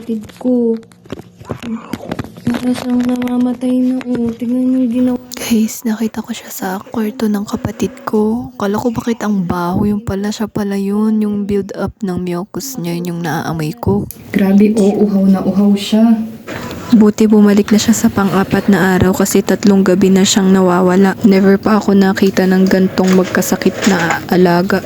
Kapatid ko. Parang namamatay na Tignan mo yung ginawa. Guys, nakita ko siya sa kwarto ng kapatid ko. Kala ko bakit ang baho, yung pala siya pala yun. Yung build up ng mucus niya, yun yung naaamoy ko. Grabe, uhaw na uhaw siya. Buti bumalik na siya sa pang-apat na araw kasi 3 gabi na siyang nawawala. Never pa ako nakita ng gantong magkasakit na alaga.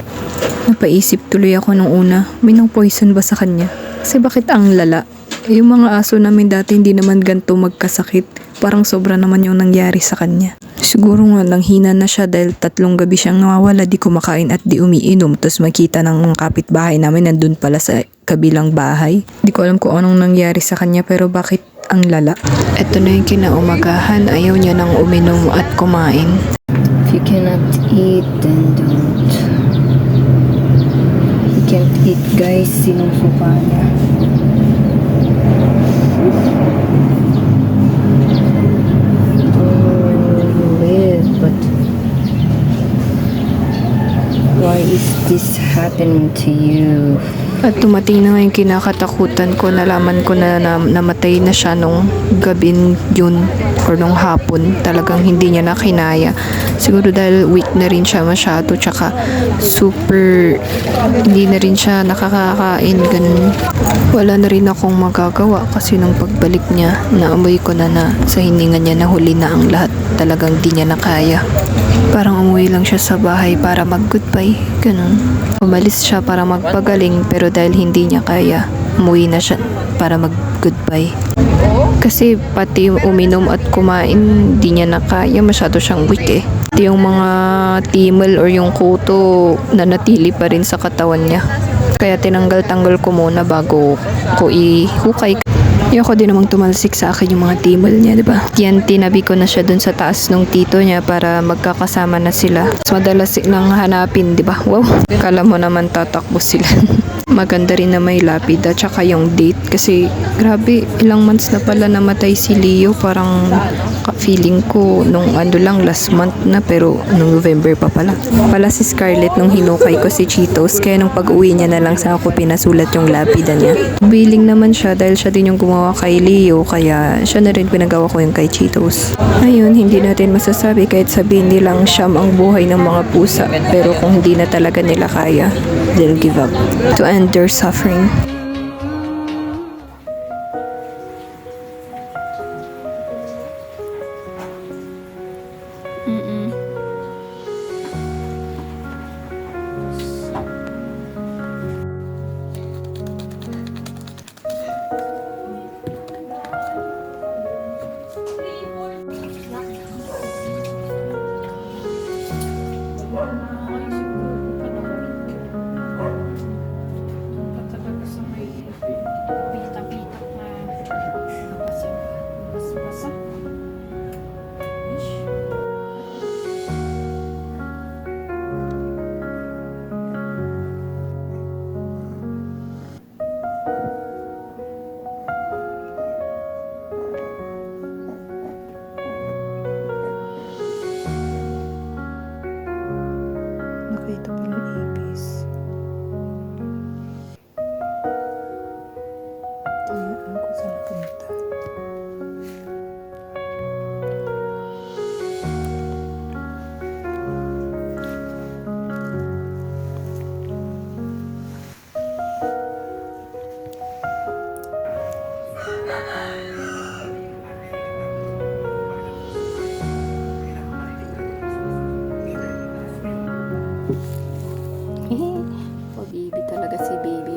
Napaisip tuloy ako nung una, may nang poison ba sa kanya? Kasi bakit ang lala? Yung mga aso namin dati hindi naman ganto magkasakit. Parang sobra naman yung nangyari sa kanya. Siguro nga nanghina na siya dahil 3 gabi siyang nawawala, di kumakain at di umiinom. Tapos makita ng kapitbahay namin nandun pala sa kabilang bahay. Di ko alam kung anong nangyari sa kanya pero bakit ang lala. Ito na yung kinaumagahan, ayaw niya nang uminom at kumain. If you cannot eat, then don't. He can't eat, guys. Sinusuka niya. You live, but why is this happening to you? At tumating na nga yung kinakatakutan ko, nalaman ko na, namatay na siya nung gabin yun or nung hapon. Talagang hindi niya na kinaya. Siguro dahil weak na rin siya masyado, tsaka super hindi na rin siya nakakakain, ganun. Wala na rin akong magagawa kasi nung pagbalik niya, naamoy ko na sa hininga niya na huli na ang lahat. Talagang di niya na kaya. Parang umuwi lang siya sa bahay para mag-goodbye, ganun. Umalis siya para magpagaling pero dahil hindi niya kaya, umuwi na siya para mag-goodbye. Kasi pati uminom at kumain, di niya na kaya, masyado siyang weak eh. Yung mga timal or yung kuto nanatili pa rin sa katawan niya. Kaya tinanggal-tanggal ko muna bago ko ihukay. Ayoko din namang tumalsik sa akin yung mga timal niya, diba? Yan, tinabi ko na siya dun sa taas nung tito niya para magkakasama na sila. So, madalas silang hanapin, diba? Wow! Kala mo naman tatakbo sila. Maganda rin na may lapid at saka yung date kasi grabe, ilang months na pala namatay si Leo. Parang feeling ko nung lang last month na pero nung November pa pala. Pala si Scarlett nung hinukay ko si Cheetos kaya nung pag-uwi niya na lang sa ako pinasulat yung lapida niya. Biling naman siya dahil siya din yung gumawa kay Leo kaya siya na rin pinagawa ko yung kay Cheetos. Ayun, hindi natin masasabi kahit sabihin nilang siyam ang buhay ng mga pusa pero kung hindi na talaga nila kaya, they'll give up to end their suffering. Nakita ko yung ibis. Tingnan ko saan punta. Pag-ibig talaga si baby.